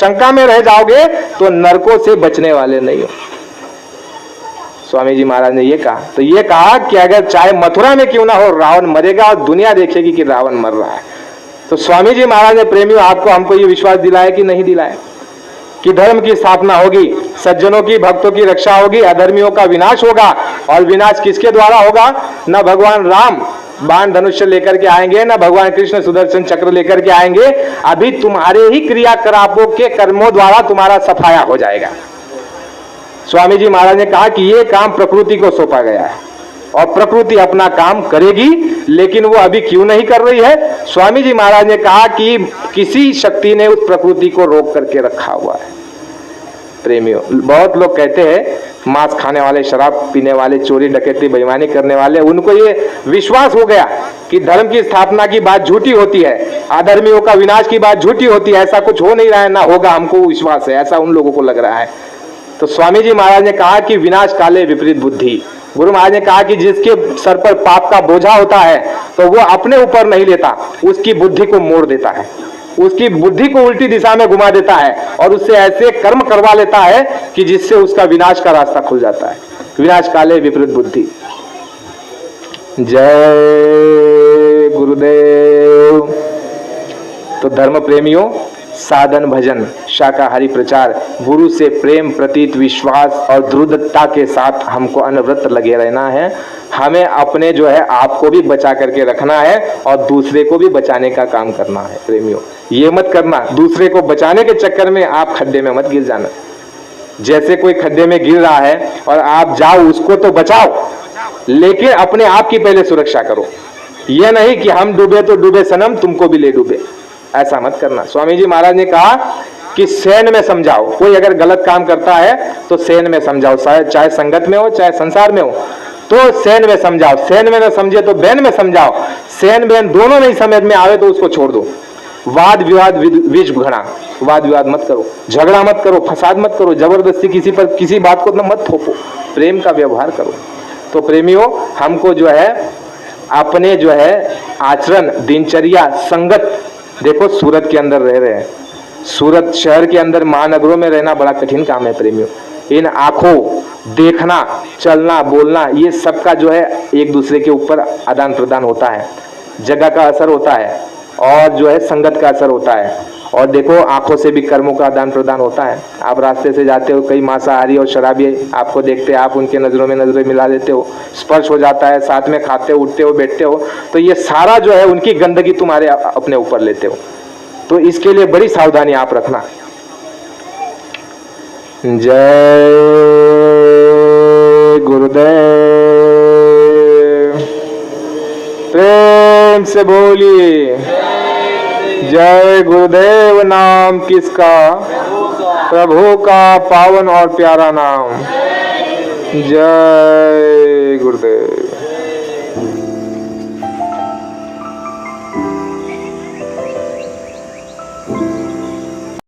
शंका में रह जाओगे तो नरकों से बचने वाले नहीं हो। स्वामी जी महाराज ने ये कहा। तो ये कहा कि अगर चाहे मथुरा में क्यों ना हो रावण मरेगा और दुनिया देखेगी कि रावण मर रहा है। तो स्वामी जी महाराज ने प्रेमियों आपको हमको ये विश्वास दिलाया कि नहीं दिलाया कि धर्म की स्थापना होगी, सज्जनों की भक्तों की रक्षा होगी, अधर्मियों का विनाश होगा। और विनाश किसके द्वारा होगा? न भगवान राम बाण धनुष्य लेकर के आएंगे, न भगवान कृष्ण सुदर्शन चक्र लेकर के आएंगे। अभी तुम्हारे ही क्रियाकलापों के कर्मों द्वारा तुम्हारा सफाया हो जाएगा। स्वामी जी महाराज ने कहा कि यह काम प्रकृति को सौंपा गया है और प्रकृति अपना काम करेगी, लेकिन वो अभी क्यों नहीं कर रही है? स्वामी जी महाराज ने कहा कि किसी शक्ति ने उस प्रकृति को रोक करके रखा हुआ है। प्रेमियों, बहुत लोग कहते हैं मांस खाने वाले, शराब पीने वाले, चोरी डकैती बेईमानी करने वाले, उनको ये विश्वास हो गया कि धर्म की स्थापना की बात झूठी होती है, अधर्मियों का विनाश की बात झूठी होती है, ऐसा कुछ हो नहीं रहा है, ना होगा, हमको विश्वास है, ऐसा उन लोगों को लग रहा है। तो स्वामी जी महाराज ने कहा कि विनाश काले विपरीत बुद्धि। गुरु महाराज ने कहा कि जिसके सर पर पाप का बोझा होता है तो वो अपने ऊपर नहीं लेता, उसकी बुद्धि को मोड़ देता है, उसकी बुद्धि को उल्टी दिशा में घुमा देता है और उससे ऐसे कर्म करवा लेता है कि जिससे उसका विनाश का रास्ता खुल जाता है। विनाश काले विपरीत बुद्धि। जय गुरुदेव। तो धर्म प्रेमियों, साधन भजन, शाकाहारी प्रचार, गुरु से प्रेम, प्रतीत विश्वास और दृढ़ता के साथ हमको अनवरत लगे रहना है। हमें अपने जो है आपको भी बचा करके रखना है और दूसरे को भी बचाने का काम करना है। प्रेमियों, ये मत करना दूसरे को बचाने के चक्कर में आप खड्डे में मत गिर जाना। जैसे कोई खड्डे में गिर रहा है और आप जाओ उसको तो बचाओ, लेकिन अपने आप की पहले सुरक्षा करो। यह नहीं कि हम डूबे तो डूबे सनम, तुमको भी ले डूबे, ऐसा मत करना। स्वामी जी महाराज ने कहा कि सैन में समझाओ। कोई अगर गलत काम करता है तो सैन में समझाओ, चाहे संगत में हो चाहे संसार में हो, तो सैन में समझाओ। सैन में न समझे तो बैन में समझाओ। सैन बैन दोनों नहीं समझ में आवे तो उसको छोड़ दो। वाद विवाद विष घड़ा, वाद विवाद मत करो, झगड़ा मत करो, फसाद मत करो, जबरदस्ती किसी पर किसी बात को मत थोपो, प्रेम का व्यवहार करो। तो प्रेमियों, हमको जो है अपने जो है आचरण, दिनचर्या, संगत, देखो सूरत के अंदर रह रहे हैं, सूरत शहर के अंदर महानगरों में रहना बड़ा कठिन काम है प्रेमियों। इन आंखों देखना, चलना, बोलना, ये सबका जो है एक दूसरे के ऊपर आदान प्रदान होता है, जगह का असर होता है और जो है संगत का असर होता है। और देखो आंखों से भी कर्मों का आदान प्रदान होता है। आप रास्ते से जाते हो, कई मांसाहारी और शराबी आपको देखते हैं, आप उनके नजरों में नजरें मिला देते हो, स्पर्श हो जाता है, साथ में खाते हो, उठते हो, बैठते हो, तो ये सारा जो है उनकी गंदगी तुम्हारे अपने ऊपर लेते हो। तो इसके लिए बड़ी सावधानी आप रखना। जय गुरुदेव। प्रेम से बोलिए जय गुरुदेव। नाम किसका? प्रभु का पावन और प्यारा नाम। जय गुरुदेव।